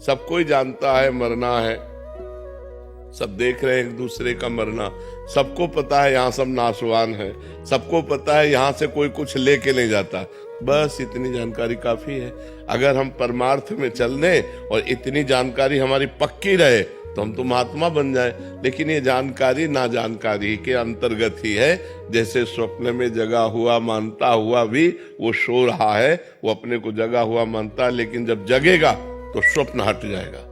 सबको ही जानता है मरना है, सब देख रहे हैं एक दूसरे का मरना, सबको पता है यहाँ सब नाशवान है, सबको पता है यहाँ से कोई कुछ लेके नहीं जाता। बस इतनी जानकारी काफी है। अगर हम परमार्थ में चल दें और इतनी जानकारी हमारी पक्की रहे तो हम तो महात्मा बन जाए। लेकिन ये जानकारी ना जानकारी के अंतर्गत ही है। जैसे स्वप्न में जगा हुआ मानता हुआ भी वो सो रहा है, वो अपने को जगा हुआ मानता है, लेकिन जब जगेगा तो स्वप्न हट जाएगा।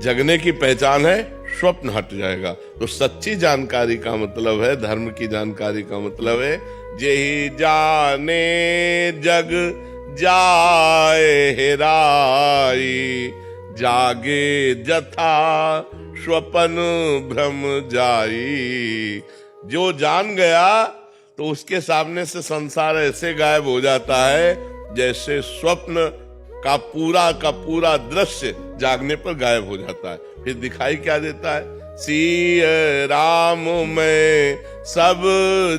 जगने की पहचान है, स्वप्न हट जाएगा। तो सच्ची जानकारी का मतलब है, धर्म की जानकारी का मतलब है, जेहि जाने जग जाए हेराई, जागे जथा स्वपन भ्रम जाई। जो जान गया तो उसके सामने से संसार ऐसे गायब हो जाता है जैसे स्वप्न का पूरा दृश्य जागने पर गायब हो जाता है। फिर दिखाई क्या देता है? सिय राम में सब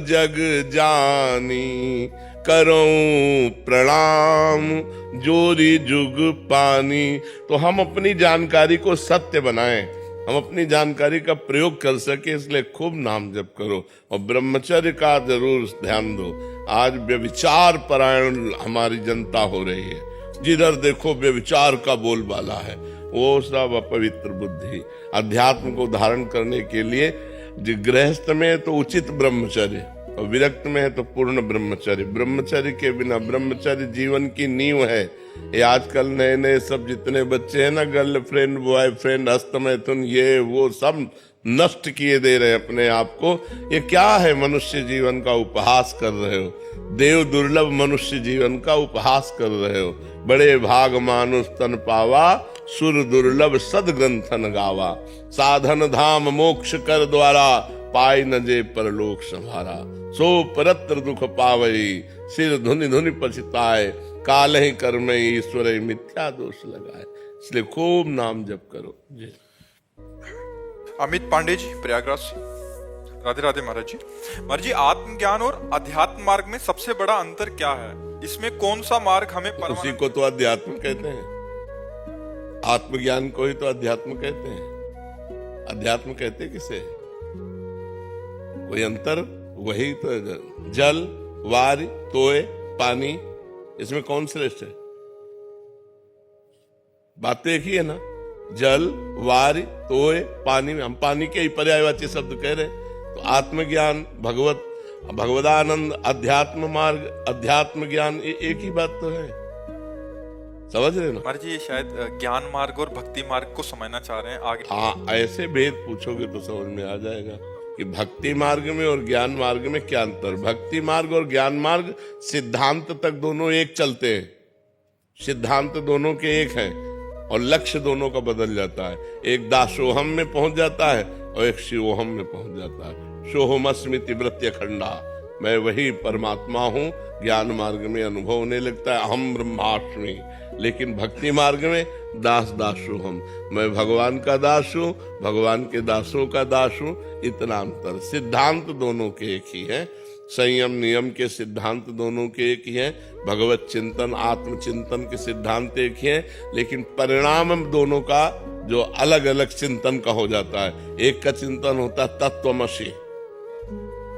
जग जानी, करूं प्रणाम जोरी जुग पानी। तो हम अपनी जानकारी को सत्य बनाएं, हम अपनी जानकारी का प्रयोग कर सके, इसलिए खूब नाम जप करो और ब्रह्मचर्य का जरूर ध्यान दो। आज व्यभिचार परायण हमारी जनता हो रही है, जिधर देखो व्यभिचार का बोलबाला है। वो सब अपवित्र बुद्धि। अध्यात्म को धारण करने के लिए गृहस्थ में है तो उचित ब्रह्मचर्य और विरक्त में है तो पूर्ण ब्रह्मचर्य। ब्रह्मचर्य के बिना, ब्रह्मचर्य जीवन की नींव है। ये आजकल नए नए सब जितने बच्चे हैं ना, गर्लफ्रेंड बॉयफ्रेंड हस्तमैथुन ये वो सब नष्ट किए दे रहे हैं अपने आप को। ये क्या है? मनुष्य जीवन का उपहास कर रहे हो, देव दुर्लभ मनुष्य जीवन का उपहास कर रहे हो। बड़े भाग मानुष तन पावा, सुर दुर्लभ सद ग्रंथन गावा। साधन धाम मोक्ष कर द्वारा, पाई न जे परलोक संभारा। सो परत्र दुख पावई, सिर धुनि धुनि पछताए। काल ही कर्म ईश्वर मिथ्या दोष लगाए। इसलिए खूब नाम जप करो। जी। अमित पांडे जी, प्रयागराज से। राधे राधे महाराज जी। महाराज जी, आत्मज्ञान और अध्यात्म मार्ग में सबसे बड़ा अंतर क्या है? इसमें कौन सा मार्ग हमें उसी को तो अध्यात्म कहते हैं। आत्मज्ञान को ही तो अध्यात्म कहते हैं। अध्यात्म कहते किसे? कोई अंतर? वही तो जल वार तोय पानी, इसमें कौन श्रेष्ठ है? बात तो एक ही है ना, जल वार तोय पानी। हम पानी के ही पर्यायवाची शब्द कह रहे। तो आत्मज्ञान, भगवदानंद, अध्यात्म मार्ग, अध्यात्म ज्ञान, ये एक ही बात तो है। समझ रहे ना महाराज जी? ये शायद ज्ञान मार्ग और भक्ति मार्ग को समझना चाह रहे हैं आगे। हाँ, ऐसे भेद पूछोगे तो समझ में आ जाएगा कि भक्ति मार्ग में और ज्ञान मार्ग में क्या अंतर। भक्ति मार्ग और ज्ञान मार्ग सिद्धांत तक दोनों एक चलते हैं, सिद्धांत दोनों के एक हैं और लक्ष्य दोनों का बदल जाता है। एक दासोहम में पहुंच जाता है और एक शिवोहम में पहुंच जाता है। सोहमस्मिति वृत्य खंडा, मैं वही परमात्मा हूँ। ज्ञान मार्ग में अनुभव होने लगता है अहम ब्रह्मास्मि। लेकिन भक्ति मार्ग में दास दासोहम, मैं भगवान का दास हूँ, भगवान के दासों का दास हूँ। इतना अंतर। सिद्धांत दोनों के एक ही है, संयम नियम के सिद्धांत दोनों के एक ही हैं, भगवत चिंतन आत्मचिंतन के सिद्धांत एक ही हैं, लेकिन परिणाम दोनों का जो अलग अलग चिंतन का हो जाता है। एक का चिंतन होता है तत्वमसि,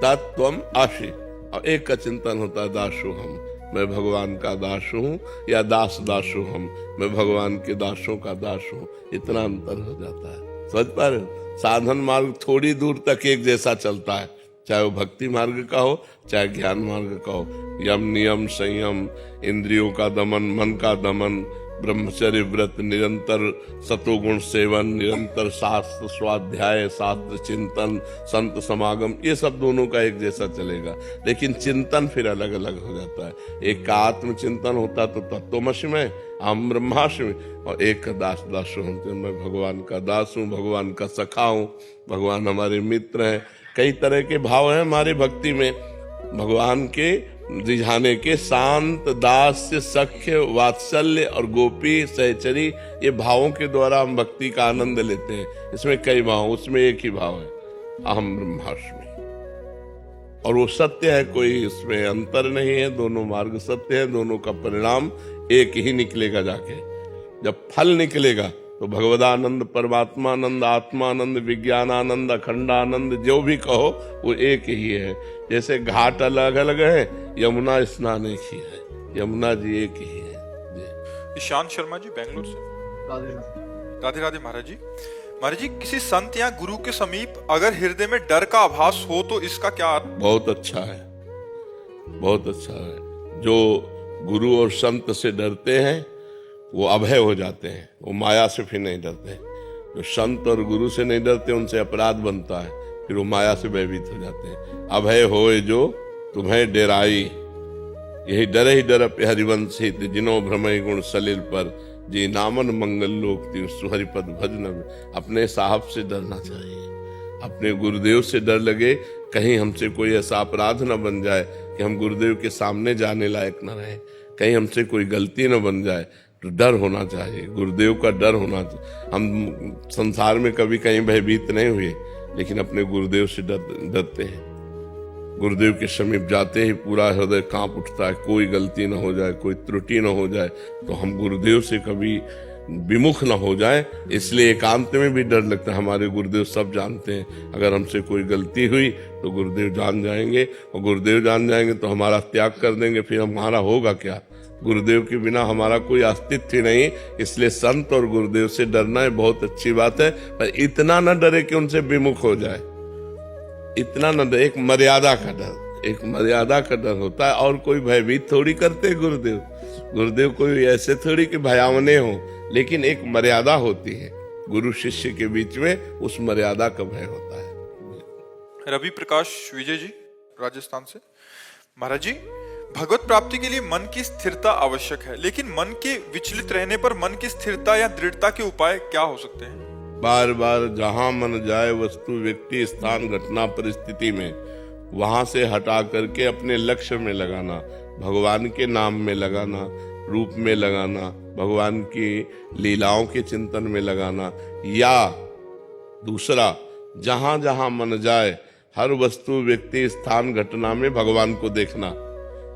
तत्वम आशी, और एक का चिंतन होता है दासोहम, मैं भगवान का दास हूँ, या दास दासोहम, मैं भगवान के दासों का दास हूँ। इतना अंतर हो जाता है। समझ पा रहे हो? साधन मार्ग थोड़ी दूर तक एक जैसा चलता है, चाहे वो भक्ति मार्ग का हो चाहे ज्ञान मार्ग का हो। यम नियम संयम, इंद्रियों का दमन, मन का दमन, ब्रह्मचर्य व्रत, निरंतर सतोगुण सेवन, निरंतर शास्त्र स्वाध्याय, शास्त्र चिंतन, संत समागम, ये सब दोनों का एक जैसा चलेगा। लेकिन चिंतन फिर अलग अलग हो जाता है। एक का आत्म चिंतन होता तो तत्वमसि में, अहम ब्रह्मास्मि, और एक का दास दासोहम, मैं भगवान का दास हूँ, भगवान का सखा हूँ, भगवान हमारे मित्र हैं। कई तरह के भाव हैं हमारे भक्ति में। भगवान के रिझाने के शांत, दास्य, सख्य, वात्सल्य और गोपी सहचरी, ये भावों के द्वारा हम भक्ति का आनंद लेते हैं। इसमें कई भाव, उसमें एक ही भाव है, अहम ब्रह्मास्मि, और वो सत्य है, कोई इसमें अंतर नहीं है। दोनों मार्ग सत्य है, दोनों का परिणाम एक ही निकलेगा जाके। जब फल निकलेगा तो भगवदानंद, परमात्मानंद, आत्मानंद, विज्ञानानंद, अखंडानंद, जो भी कहो वो एक ही है। जैसे घाट अलग अलग है, यमुना स्नान एक ही है, यमुना जी एक ही है जी। ईशान शर्मा जी बेंगलोर से। राधे राधे महाराज जी। महाराज जी, किसी संत या गुरु के समीप अगर हृदय में डर का आभास हो तो इसका क्या अर्थ? बहुत अच्छा है, बहुत अच्छा है। जो गुरु और संत से डरते हैं वो अभय हो जाते हैं, वो माया से फिर नहीं डरते। जो संत और गुरु से नहीं डरते उनसे अपराध बनता है, फिर वो माया से भयभीत हो जाते हैं। अभय होए जो तुम्हें डेराई, यही डर ही डर पे हरिवंशी, जिनो भ्रमय गुण सलिल पर, जी नामन मंगल लोक सुहरिपद भजन। अपने साहब से डरना चाहिए, अपने गुरुदेव से डर लगे, कहीं हमसे कोई ऐसा अपराध न बन जाए कि हम गुरुदेव के सामने जाने लायक न रहे, कहीं हमसे कोई गलती न बन जाए, तो डर होना चाहिए, गुरुदेव का डर होना चाहिए। हम संसार में कभी कहीं भयभीत नहीं हुए, लेकिन अपने गुरुदेव से डरते हैं। गुरुदेव के समीप जाते ही पूरा हृदय कांप उठता है, कोई गलती न हो जाए, कोई त्रुटि न हो जाए, तो हम गुरुदेव से कभी विमुख न हो जाए, इसलिए एकांत में भी डर लगता है। हमारे गुरुदेव सब जानते हैं, अगर हमसे कोई गलती हुई तो गुरुदेव जान जाएंगे, और गुरुदेव जान जाएंगे तो हमारा त्याग कर देंगे, फिर हमारा होगा क्या? गुरुदेव के बिना हमारा कोई अस्तित्व ही नहीं। इसलिए संत और गुरुदेव से डरना है बहुत अच्छी बात है, पर इतना न डरे कि उनसे विमुख हो जाए, इतना न डरे। एक मर्यादा का डर, एक मर्यादा का डर होता है, और कोई भयभीत थोड़ी करते गुरुदेव। गुरुदेव कोई ऐसे थोड़ी कि भयावने हो, लेकिन एक मर्यादा होती है गुरु शिष्य के बीच में, उस मर्यादा का भय होता है। रवि प्रकाश विजय जी राजस्थान से। महाराज जी, भगवत प्राप्ति के लिए मन की स्थिरता आवश्यक है, लेकिन मन के विचलित रहने पर मन की स्थिरता या दृढ़ता के उपाय क्या हो सकते हैं? बार बार जहां मन जाए, वस्तु, व्यक्ति, स्थान, घटना, परिस्थिति में, वहां से हटा करके अपने लक्ष्य में लगाना, भगवान के नाम में लगाना, रूप में लगाना, भगवान की लीलाओं के चिंतन में लगाना। या दूसरा, जहां जहां मन जाए, हर वस्तु, व्यक्ति, स्थान, घटना में भगवान को देखना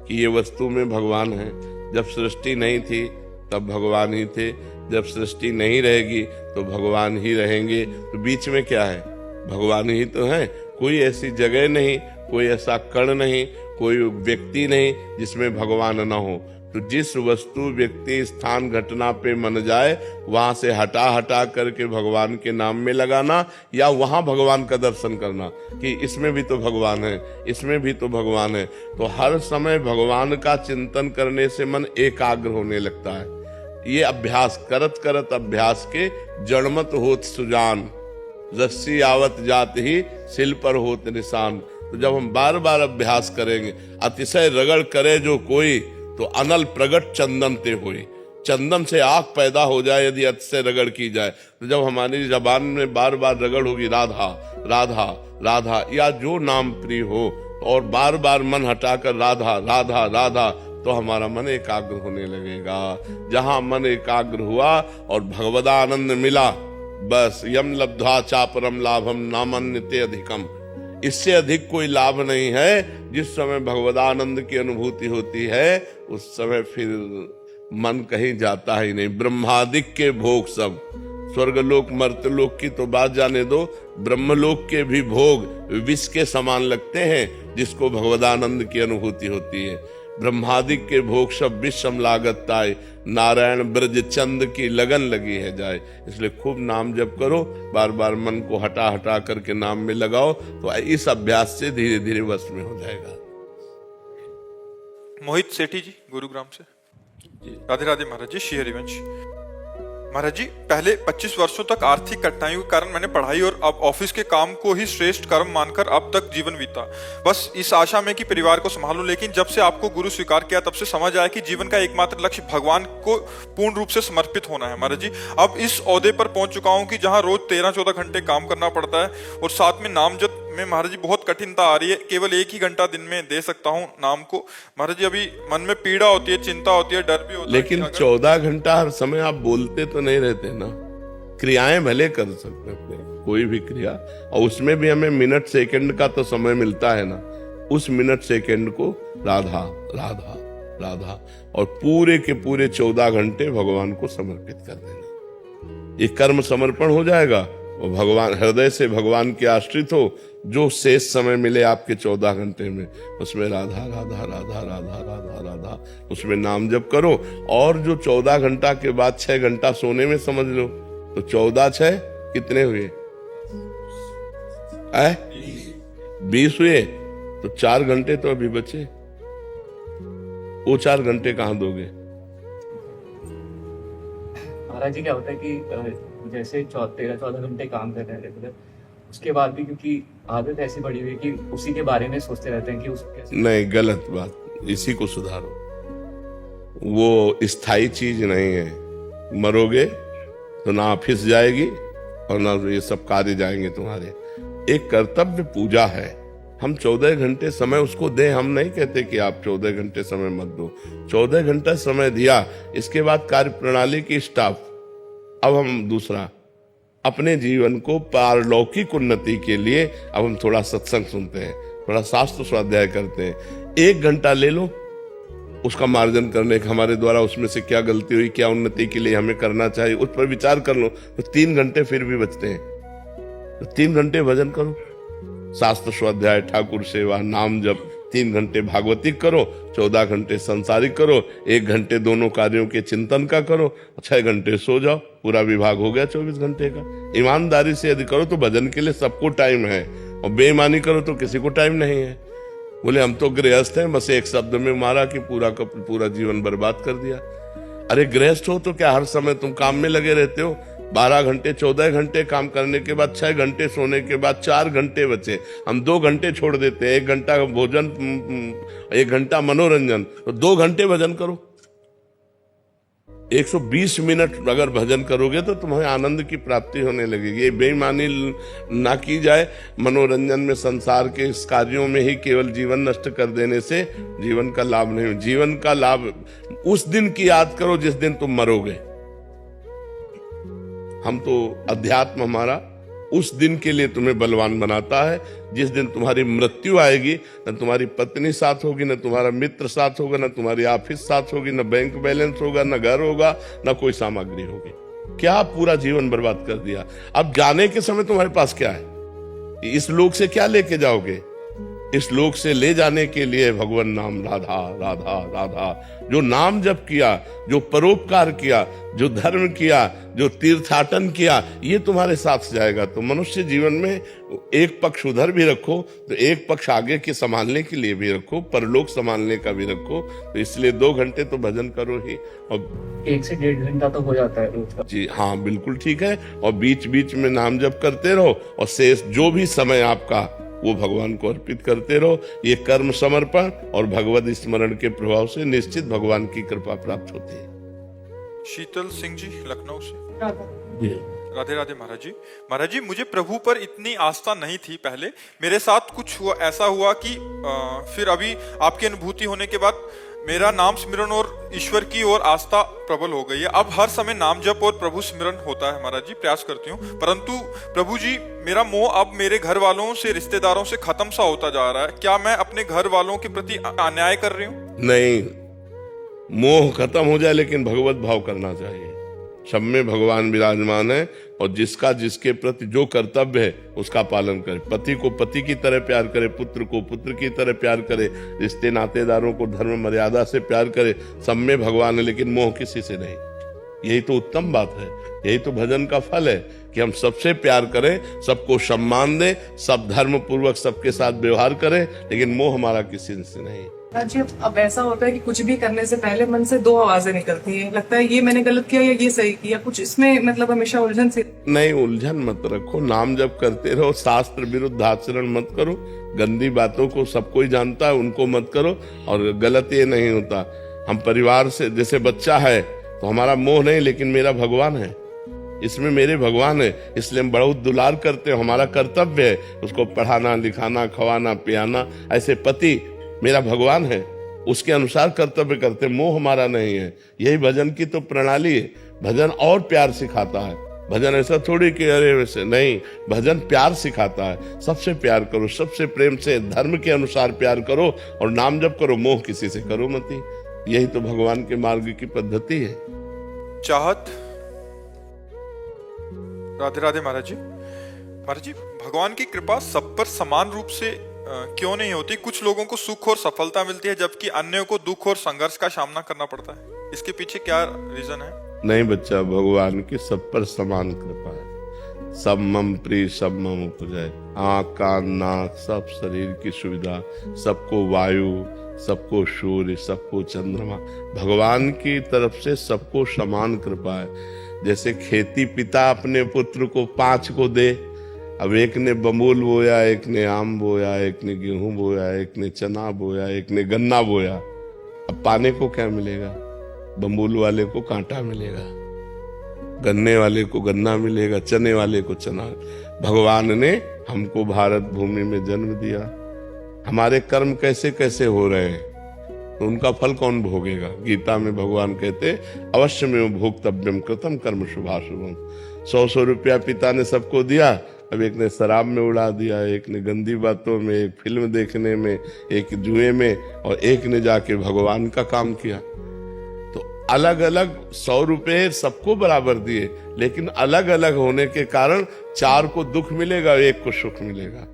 कि ये वस्तु में भगवान है। जब सृष्टि नहीं थी तब भगवान ही थे, जब सृष्टि नहीं रहेगी तो भगवान ही रहेंगे, तो बीच में क्या है? भगवान ही तो है। कोई ऐसी जगह नहीं, कोई ऐसा कण नहीं, कोई व्यक्ति नहीं जिसमें भगवान न हो। तो जिस वस्तु, व्यक्ति, स्थान, घटना पे मन जाए, वहां से हटा हटा करके भगवान के नाम में लगाना, या वहां भगवान का दर्शन करना कि इसमें भी तो भगवान है, इसमें भी तो भगवान है। तो हर समय भगवान का चिंतन करने से मन एकाग्र होने लगता है। ये अभ्यास करत करत अभ्यास के जड़मत होत सुजान, रस्सी आवत जात ही सिल पर होत निशान। तो जब हम बार बार अभ्यास करेंगे, अतिशय रगड़ करे जो कोई, तो अनल प्रगट चंदन ते हुई। चंदन से आग पैदा हो जाए यदि अतिशय रगड़ की जाए। तो जब हमारी जबान में बार बार रगड़ होगी, राधा राधा राधा, या जो नाम प्रिय हो, और बार बार मन हटाकर राधा राधा राधा, तो हमारा मन एकाग्र होने लगेगा। जहां मन एकाग्र हुआ और भगवदानंद मिला, बस यम लब्धा चापरम लाभम नामन्यते अधिकम। इससे अधिक कोई लाभ नहीं है। जिस समय भगवदानंद की अनुभूति होती है, उस समय फिर मन कहीं जाता ही नहीं। ब्रह्मादिक के भोग सब, स्वर्गलोक मर्त्यलोक की तो बात जाने दो, ब्रह्मलोक के भी भोग विष के समान लगते हैं जिसको भगवदानंद की अनुभूति होती है। ब्रह्मादिक के भोग सब विषम लागत ताय, नारायण ब्रज चंद की लगन लगी है जाए। इसलिए खूब नाम जप करो, बार बार मन को हटा हटा करके नाम में लगाओ, तो इस अभ्यास से धीरे धीरे वश में हो जाएगा। मोहित सेठी जी गुरुग्राम से। राधे राधे महाराज जी। श्री हरिवंश। महाराज जी, पहले 25 वर्षों तक आर्थिक कठिनाइयों के कारण मैंने पढ़ाई और अब ऑफिस के काम को ही श्रेष्ठ कर्म मानकर अब तक जीवन बीता, बस इस आशा में कि परिवार को संभालूं। लेकिन जब से आपको गुरु स्वीकार किया, तब से समझ आया कि जीवन का एकमात्र लक्ष्य भगवान को पूर्ण रूप से समर्पित होना है। महाराज जी, अब इस ओहदे पर पहुंच चुका हूं कि जहां रोज 13-14 घंटे काम करना पड़ता है, और साथ में नाम जप में महाराज जी बहुत कठिनता आ रही है। केवल 1 ही घंटा दिन में दे सकता हूँ नाम को। महाराज जी, अभी मन में पीड़ा होती है, चिंता होती है, डर भी होता है। लेकिन 14 घंटा हर समय आप बोलते तो नहीं रहते ना, क्रियाएं भले कर सकते हैं, कोई भी क्रिया, और उसमें भी हमें मिनट सेकंड का तो समय मिलता है ना। उस मिनट सेकंड को राधा राधा राधा, और पूरे के पूरे 14 घंटे भगवान को समर्पित कर देना। ये कर्म समर्पण हो जाएगा और भगवान, हृदय से भगवान के आश्रित हो। जो शेष समय मिले आपके 14 घंटे में, उसमें राधा राधा राधा राधा राधा राधा, उसमें नाम जप करो। और जो 14 घंटा के बाद 6 घंटा सोने में समझ लो, तो 14 6 कितने हुए? 20 हुए। तो 4 घंटे तो अभी बचे, वो 4 घंटे कहां दोगे? महाराज जी क्या होता है कि जैसे 13-14 घंटे काम कर रहे हैं रेगुलर, उसके बाद भी क्योंकि आदत ऐसी पड़ी हुई है कि उसी के बारे में सोचते रहते हैं कि उसको कैसे। नहीं, गलत बात, इसी को सुधारो। वो स्थायी चीज नहीं है। मरोगे तो ना ऑफिस जाएगी और ना ये सब कार्य जाएंगे तुम्हारे। एक कर्तव्य पूजा है, हम 14 घंटे समय उसको दें। हम नहीं कहते कि आप 14 घंटे समय मत दो, 14 घंटा समय दिया, इसके बाद कार्य प्रणाली की स्टाफ। अब हम दूसरा अपने जीवन को पारलौकिक उन्नति के लिए अब हम थोड़ा सत्संग सुनते हैं, थोड़ा शास्त्र स्वाध्याय करते हैं। 1 घंटा ले लो उसका मार्जन करने का, हमारे द्वारा उसमें से क्या गलती हुई, क्या उन्नति के लिए हमें करना चाहिए, उस पर विचार कर लो। तो 3 घंटे फिर भी बचते हैं। तो 3 घंटे भजन करो, शास्त्र स्वाध्याय, ठाकुर सेवा, नाम जप। 3 घंटे भागवतिक करो, 14 घंटे संसारिक करो, 1 घंटे दोनों कार्यों के चिंतन का करो, 6 घंटे सो जाओ। पूरा विभाग हो गया 24 घंटे का। ईमानदारी से यदि करो तो भजन के लिए सबको टाइम है, और बेईमानी करो तो किसी को टाइम नहीं है। बोले हम तो गृहस्थ हैं, बस एक शब्द में मारा कि पूरा का पूरा जीवन बर्बाद कर दिया। अरे गृहस्थ हो तो क्या हर समय तुम काम में लगे रहते हो? 12 घंटे 14 घंटे काम करने के बाद 6 घंटे सोने के बाद 4 घंटे बचे, हम 2 घंटे छोड़ देते हैं। 1 घंटा भोजन, 1 घंटा मनोरंजन, तो 2 घंटे भजन करो। 120 मिनट अगर भजन करोगे तो तुम्हें आनंद की प्राप्ति होने लगेगी। ये बेईमानी ना की जाए। मनोरंजन में, संसार के इस कार्यों में ही केवल जीवन नष्ट कर देने से जीवन का लाभ नहीं। जीवन का लाभ उस दिन की याद करो जिस दिन तुम मरोगे। हम तो अध्यात्म हमारा उस दिन के लिए तुम्हें बलवान बनाता है जिस दिन तुम्हारी मृत्यु आएगी। न तुम्हारी पत्नी साथ होगी, न तुम्हारा मित्र साथ होगा, न तुम्हारी ऑफिस साथ होगी, न बैंक बैलेंस होगा, न घर होगा, न कोई सामग्री होगी। क्या पूरा जीवन बर्बाद कर दिया। अब जाने के समय तुम्हारे पास क्या है? इस लोक से क्या लेके जाओगे? इस लोक से ले जाने के लिए भगवान नाम, राधा राधा राधा। जो नाम जप किया, जो परोपकार किया, जो धर्म किया, जो तीर्थाटन किया, ये तुम्हारे साथ जाएगा। तो मनुष्य जीवन में एक पक्ष उधर भी रखो, तो एक पक्ष आगे के संभालने के लिए भी रखो, परलोक संभालने का भी रखो। तो इसलिए 2 घंटे तो भजन करो ही। और 1 से 1.5 घंटा तो हो जाता है रोज का। जी हाँ, बिल्कुल ठीक है। और बीच बीच में नाम जप करते रहो, और शेष जो भी समय आपका वो भगवान को अर्पित करते रहो। ये कर्म समर्पण और भगवत स्मरण के प्रभाव से निश्चित भगवान की कृपा प्राप्त होती है। शीतल सिंह जी, लखनऊ से। राधे राधे महाराज जी। महाराज जी, मुझे प्रभु पर इतनी आस्था नहीं थी पहले। मेरे साथ कुछ हुआ, ऐसा हुआ कि फिर अभी आपकी अनुभूति होने के बाद मेरा नाम स्मरण और ईश्वर की ओर आस्था प्रबल हो गई है। अब हर समय नाम जप और प्रभु स्मरण होता है महाराज जी, प्रयास करती हूँ। परंतु प्रभु जी, मेरा मोह अब मेरे घर वालों से, रिश्तेदारों से खत्म सा होता जा रहा है। क्या मैं अपने घर वालों के प्रति अन्याय कर रही हूँ? नहीं, मोह खत्म हो जाए लेकिन भगवत भाव करना चाहिए। सब में भगवान विराजमान है, और जिसका जिसके प्रति जो कर्तव्य है उसका पालन करे। पति को पति की तरह प्यार करे, पुत्र को पुत्र की तरह प्यार करे, रिश्ते नातेदारों को धर्म मर्यादा से प्यार करे। सब में भगवान है लेकिन मोह किसी से नहीं। यही तो उत्तम बात है, यही तो भजन का फल है कि हम सबसे प्यार करें, सबको सम्मान दें, सब धर्म पूर्वक सबके साथ व्यवहार करें, लेकिन मोह हमारा किसी से नहीं। जी, अब ऐसा होता है कि कुछ भी करने से पहले मन से 2 आवाजें निकलती है, लगता है ये मैंने गलत किया या ये सही किया। कुछ इसमें मतलब हमेशा उलझन से नहीं, उलझन मत रखो, नाम जप करते रहो, शास्त्र विरुद्ध आचरण मत करो। गंदी बातों को सब कोई जानता है, उनको मत करो। और गलत ये नहीं होता। हम परिवार से, जैसे बच्चा है तो हमारा मोह नहीं, लेकिन मेरा भगवान है, इसमें मेरे भगवान है, इसलिए हम बहुत दुलार करते हैं। हमारा कर्तव्य है उसको पढ़ाना, लिखाना, खवाना, पियाना। ऐसे पति मेरा भगवान है, उसके अनुसार कर्तव्य करते। मोह हमारा नहीं है। यही भजन की तो प्रणाली है। भजन और प्यार सिखाता है। भजन ऐसा थोड़ी कि अरे वैसे नहीं, भजन प्यार सिखाता है। सबसे प्यार करो, सबसे प्रेम से, धर्म के अनुसार प्यार करो और नाम जप करो। मोह किसी से करो मत। यही तो भगवान के मार्ग की पद्धति है। चाहत। राधे राधे महाराज जी। महाराज जी, भगवान की कृपा सब पर समान रूप से क्यों नहीं होती? कुछ लोगों को सुख और सफलता मिलती है जबकि अन्यों को दुख और संघर्ष का सामना करना पड़ता है। इसके पीछे क्या रीजन है? नहीं बच्चा, भगवान की सब पर समान कृपा है। सब मम प्रिय सब मम उपजय। आँख कान नाक सब शरीर की सुविधा, सबको वायु, सबको सूर्य, सबको चंद्रमा, भगवान की तरफ से सबको समान कृपा है। जैसे खेती पिता अपने पुत्र को 5 को दे, अब एक ने बमूल बोया, एक ने आम बोया, एक ने गेहूं बोया, एक ने चना बोया, एक ने गन्ना बोया, अब पाने को क्या मिलेगा? बमूल वाले को कांटा मिलेगा, गन्ने वाले को गन्ना मिलेगा, चने वाले को चना। भगवान ने हमको भारत भूमि में जन्म दिया, हमारे कर्म कैसे कैसे हो रहे हैं तो उनका फल कौन भोगेगा? गीता में भगवान कहते अवश्य में भोक्तव्यम कृतम कर्म शुभाशुभम। 100 रुपया पिता ने सबको दिया, अब एक ने शराब में उड़ा दिया, एक ने गंदी बातों में, एक फिल्म देखने में, एक जुए में, और एक ने जाके भगवान का काम किया। तो अलग अलग 100 रुपये सबको बराबर दिए, लेकिन अलग अलग होने के कारण 4 को दुख मिलेगा, 1 को सुख मिलेगा।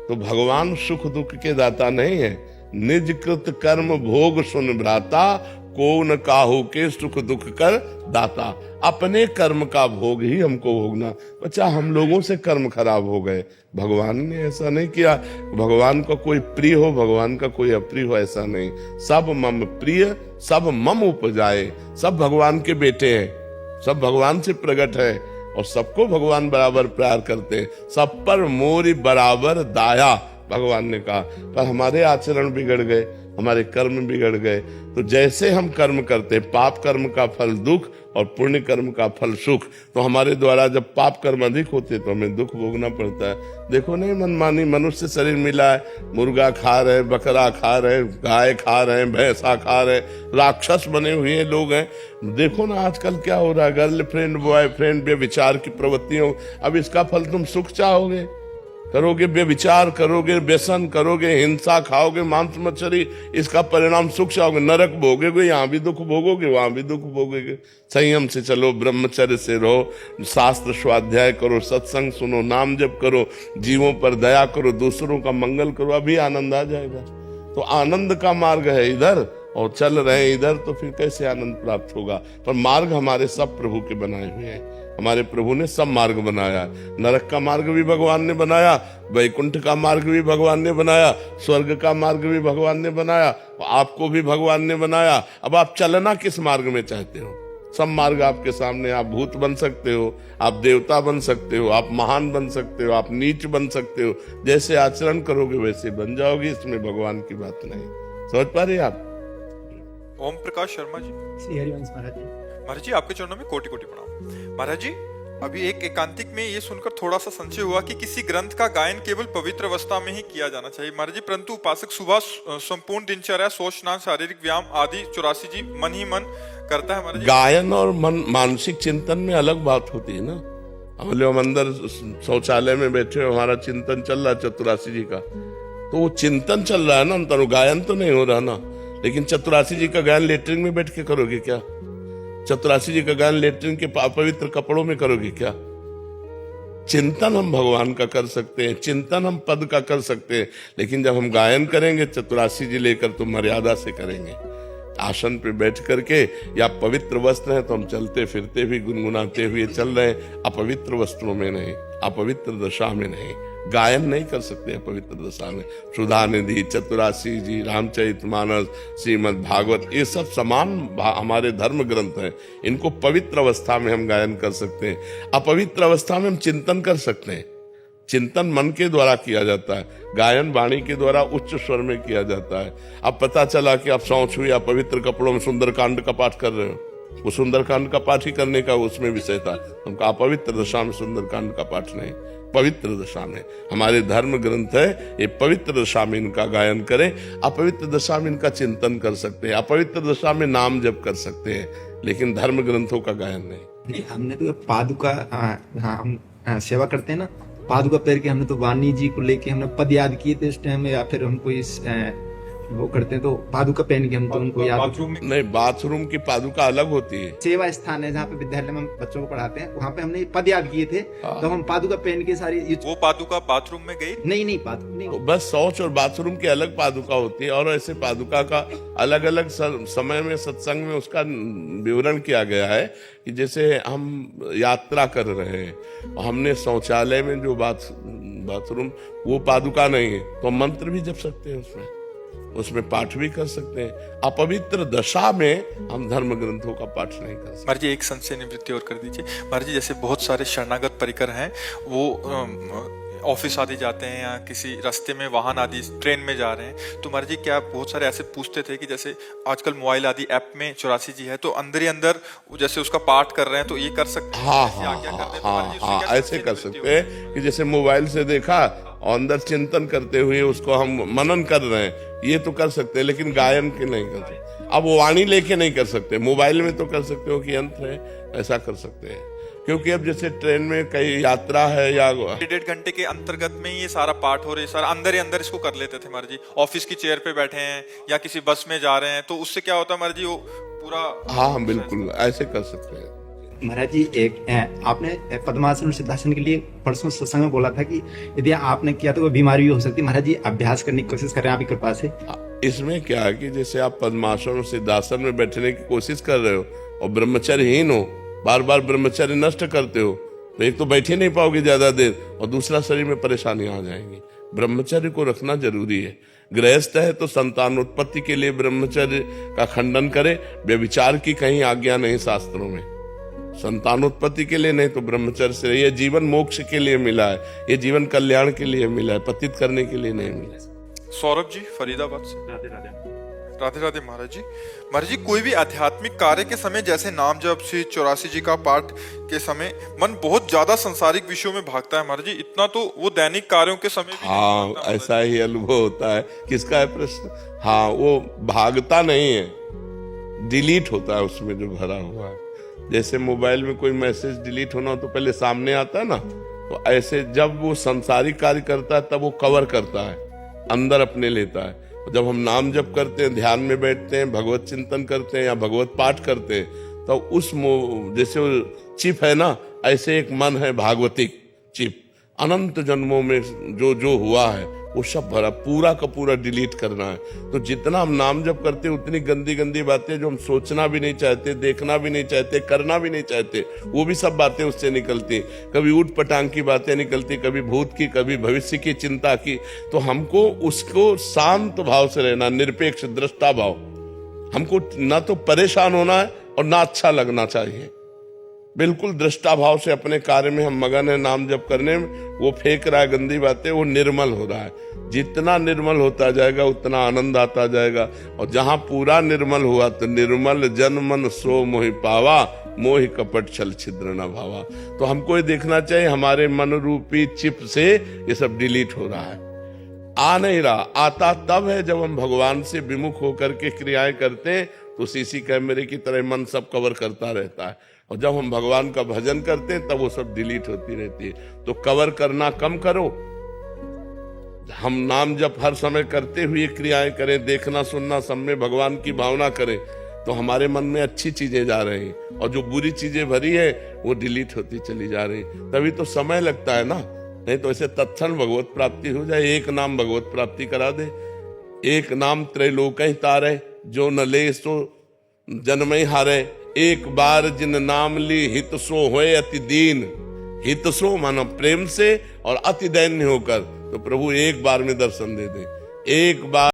तो भगवान सुख दुख के दाता नहीं है। निज कृत कर्म भोग सुन भ्राता, को न काहू के सुख दुख कर दाता। अपने कर्म का भोग ही हमको भोगना। बच्चा, हम लोगों से कर्म खराब हो गए, भगवान ने ऐसा नहीं किया। भगवान का कोई प्रिय हो, भगवान का कोई अप्रिय हो, ऐसा नहीं। सब मम प्रिय सब मम उपजाए। सब भगवान के बेटे हैं, सब भगवान से प्रकट है और सबको भगवान बराबर प्यार करते हैं। सब पर मोरी बराबर दाया, भगवान ने कहा। पर हमारे आचरण बिगड़ गए, हमारे कर्म बिगड़ गए। तो जैसे हम कर्म करते, पाप कर्म का फल दुख और पुण्य कर्म का फल सुख। तो हमारे द्वारा जब पाप कर्म अधिक होते तो हमें दुख भोगना पड़ता है। देखो नहीं, मनमानी मनुष्य शरीर मिला है, मुर्गा खा रहे, बकरा खा रहे, गाय खा रहे, भैंसा खा रहे, राक्षस बने हुए लोग हैं। देखो ना आजकल क्या हो रहा है, गर्लफ्रेंड बॉयफ्रेंड व्यभिचार की प्रवृत्तियों। अब इसका फल तुम सुख चाहोगे? करोगे व्यभिचार, करोगे व्यसन, करोगे हिंसा, खाओगे मांस मछली, इसका परिणाम सुख चाहोगे? नरक भोगोगे, यहाँ भी दुख भोगोगे, वहां भी दुख भोगोगे। संयम से चलो, ब्रह्मचर्य से रहो, शास्त्र स्वाध्याय करो, सत्संग सुनो, नाम जप करो, जीवों पर दया करो, दूसरों का मंगल करो, अभी आनंद आ जाएगा। तो आनंद का मार्ग है इधर और चल रहे हैं इधर, तो फिर कैसे आनंद प्राप्त होगा? पर मार्ग हमारे सब प्रभु के बनाए हुए हैं। हमारे प्रभु ने सब मार्ग बनाया। नरक का मार्ग भी भगवान ने बनाया, वैकुंठ का मार्ग भी भगवान ने बनाया, स्वर्ग का मार्ग भी भगवान ने बनाया, आपको भी भगवान ने बनाया। अब आप चलना किस मार्ग में चाहते हो? सब मार्ग आपके सामने। आप भूत बन सकते हो, आप देवता बन सकते हो, आप महान बन सकते हो, आप नीच बन सकते हो। जैसे आचरण करोगे वैसे बन जाओगे, इसमें भगवान की बात नहीं। समझ पा रहे आप? ओम प्रकाश शर्मा जी। श्री हरिवंश महाराज जी। महाराज जी, आपके चरणों में कोटि कोटि प्रणाम। महाराज जी, अभी एक एकांतिक में ये सुनकर थोड़ा सा संशय हुआ कि किसी ग्रंथ का गायन केवल पवित्र अवस्था में ही किया जाना चाहिए। महाराज जी, परंतु उपासक सुबह संपूर्ण दिनचर्या, शौच स्नान, शारीरिक व्यायाम आदि 84 जी मन ही मन करता है। महाराज जी, गायन और मानसिक चिंतन में अलग बात होती है ना। हम अंदर शौचालय में बैठे, हमारा चिंतन चल रहा है 84 जी का, तो वो चिंतन चल रहा है ना, अंतर गायन तो नहीं हो रहा ना। लेकिन 84 जी का गायन लेटरिन में बैठ के करोगे क्या? 84 जी का गायन लेटरिन के पवित्र कपड़ों में करोगे क्या? चिंतन हम भगवान का कर सकते हैं, चिंतन हम पद का कर सकते हैं, लेकिन जब हम गायन करेंगे 84 जी लेकर तो मर्यादा से करेंगे। आसन पे बैठ करके, या पवित्र वस्त्र है तो हम चलते फिरते भी गुनगुनाते हुए चल रहे हैं, अपवित्र वस्त्रों में नहीं, अपवित्र दशा में नहीं। गायन नहीं कर सकते अपवित्र दशा में। सुधा निधि, 84 जी, रामचरितमानस, श्रीमद् भागवत, ये सब समान हमारे धर्म ग्रंथ हैं। इनको पवित्र अवस्था में हम गायन कर सकते हैं, अपवित्र अवस्था में हम चिंतन कर सकते हैं। चिंतन मन के द्वारा किया जाता है, गायन वाणी के द्वारा उच्च स्वर में किया जाता है। अब पता चला कि आप शौच हुई, आप पवित्र कपड़ों में सुंदरकांड का पाठ कर रहे हो, वो सुंदरकांड का पाठ ही करने का उसमें विषय था, हमको अपवित्र दशा में सुंदरकांड का पाठ नहीं, पवित्र दशा में। हमारे धर्म ग्रंथ है, ये पवित्र दशा में इनका गायन करें, अपवित्र दशा में इनका चिंतन कर सकते हैं, अपवित्र दशा में नाम जप कर सकते हैं, लेकिन धर्म ग्रंथों का गायन नहीं। हमने तो पादुका हम सेवा करते हैं ना, पादुका पैर के हमने तो वाणी जी को लेके हमने पद याद किए थे उस टाइम में, या फिर हमको इस वो करते हैं तो पादुका पहन के हम तो उनको याद। बाथरूम में नहीं, बाथरूम की पादुका अलग होती है। सेवा स्थान है जहाँ पे विद्यालय में हम बच्चों को पढ़ाते हैं, वहाँ पे हमने पद याद किए थे, तो हम पादुका पहन के सारी वो पादुका बाथरूम में गई। नहीं पादुका नहीं। तो बस शौच और बाथरूम की अलग पादुका होती है, और ऐसे पादुका का अलग अलग समय में सत्संग में उसका विवरण किया गया है कि जैसे हम यात्रा कर रहे हैं और हमने शौचालय में जो बाथरूम वो पादुका नहीं है, तो मंत्र भी जप सकते हैं, उसमें पाठ भी कर सकते हैं। अपवित्र दशा में हम धर्म ग्रंथों का पाठ नहीं कर सकते। महाराज जी एक संशय निवृत्ति और कर दीजिए। महाराज जी जैसे बहुत सारे शरणागत परिकर हैं, वो ऑफिस आदि जाते हैं या किसी रास्ते में वाहन आदि ट्रेन में जा रहे हैं, तो महाराज जी क्या बहुत सारे ऐसे पूछते थे कि जैसे आजकल मोबाइल आदि ऐप में 84 जी है, तो अंदर ही अंदर जैसे उसका पाठ कर रहे हैं, तो ये कर सकते हैं? हाँ, ऐसे कर सकते हैं कि जैसे मोबाइल से देखा और अंदर चिंतन करते हुए उसको हम मनन कर रहे हैं, ये तो कर सकते हैं, लेकिन गायन के नहीं कर सकते। अब वाणी लेके नहीं कर सकते, मोबाइल में तो कर सकते हो कि यंत्र है, ऐसा कर सकते हैं। क्योंकि अब जैसे ट्रेन में कई यात्रा है या 1.5 घंटे के अंतर्गत में ये सारा पाठ हो रहा है, सारा अंदर ही अंदर इसको कर लेते थे महाराज जी। ऑफिस की चेयर पे बैठे हैं या किसी बस में जा रहे हैं, तो उससे क्या होता है महाराज जी, वो पूरा। हाँ बिल्कुल ऐसे कर सकते हैं। महाराज जी आपने पद्मासन और सिद्धासन के लिए परसों सत्संग में बोला था कि यदि आपने किया तो वो बीमारी भी हो सकती है। महाराज जी अभ्यास करने की कोशिश करें आपकी कृपा से। इसमें क्या है कि जैसे आप पद्मासन और सिद्धासन में बैठने की कोशिश कर रहे हो और ब्रह्मचर्यहीन हो, बार बार ब्रह्मचर्य नष्ट करते हो, तो एक तो बैठे नहीं पाओगे ज्यादा देर, और दूसरा शरीर में परेशानियां आ जाएंगी। ब्रह्मचर्य को रखना जरूरी है। गृहस्थ है तो संतानोत्पत्ति के लिए ब्रह्मचर्य का खंडन करे, व्यभिचार की कहीं आज्ञा नहीं शास्त्रों में। संतानोत्पत्ति के लिए नहीं तो ब्रह्मचर्य से। ये जीवन मोक्ष के लिए मिला है, ये जीवन कल्याण के लिए मिला है, पतित करने के लिए नहीं मिला। सौरभ जी फरीदाबाद से। राधे राधे महाराज जी। महाराज जी कोई भी आध्यात्मिक कार्य के समय जैसे नाम जप से 84 जी का पाठ के समय मन बहुत ज्यादा संसारिक विषयों में भागता है महाराज जी, इतना तो वो दैनिक कार्यों के समय भी हाँ ऐसा ही अनुभव होता है। किसका है प्रश्न? हाँ, वो भागता नहीं है, डिलीट होता है उसमें जो भरा हुआ है। जैसे मोबाइल में कोई मैसेज डिलीट होना हो तो पहले सामने आता है ना, तो ऐसे जब वो संसारिक कार्य करता है तब वो कवर करता है, अंदर अपने लेता है। जब हम नाम जप करते हैं, ध्यान में बैठते हैं, भगवत चिंतन करते हैं या भगवत पाठ करते हैं, तो उस जैसे वो चिप है ना, ऐसे एक मन है भागवतिक चिप, अनंत जन्मों में जो हुआ है वो सब भरा, पूरा का पूरा डिलीट करना है। तो जितना हम नाम जप करते हैं उतनी गंदी गंदी बातें जो हम सोचना भी नहीं चाहते, देखना भी नहीं चाहते, करना भी नहीं चाहते, वो भी सब बातें उससे निकलती। कभी ऊट पटांग की बातें निकलती, कभी भूत की, कभी भविष्य की चिंता की। तो हमको उसको शांत भाव से रहना, निरपेक्ष दृष्टा भाव। हमको ना तो परेशान होना है और ना अच्छा लगना चाहिए। बिल्कुल दृष्टा भाव से अपने कार्य में हम मगन है, नाम जप करने में। वो फेंक रहा है गंदी बातें, वो निर्मल हो रहा है। जितना निर्मल होता जाएगा उतना आनंद आता जाएगा। और जहां पूरा निर्मल हुआ तो निर्मल जन मन सो मोहि पावा, मोहि कपट छल छिद्र न भावा। तो हमको ये देखना चाहिए हमारे मन रूपी चिप से ये सब डिलीट हो रहा है, आ नहीं रहा। आता तब है जब हम भगवान से विमुख होकर के क्रियाएं करते हैं, तो सीसी कैमरे की तरह मन सब कवर करता रहता है। और जब हम भगवान का भजन करते हैं तब वो सब डिलीट होती रहती है। तो कवर करना कम करो, हम नाम जप हर समय करते हुए क्रियाएं करें, देखना सुनना सब में भगवान की भावना करें, तो हमारे मन में अच्छी चीजें जा रही हैं। और जो बुरी चीजें भरी है वो डिलीट होती चली जा रही। तभी तो समय लगता है ना, नहीं तो ऐसे तत्क्षण भगवत प्राप्ति हो जाए। एक नाम भगवत प्राप्ति करा दे। एक नाम त्रैलोक ही तारे, जो न ले सो जन्म ही हारे। एक बार जिन नाम ली हित सो होए अति दीन। हित सो मानो प्रेम से और अति दैन्य होकर, तो प्रभु एक बार में दर्शन दे दे। एक बार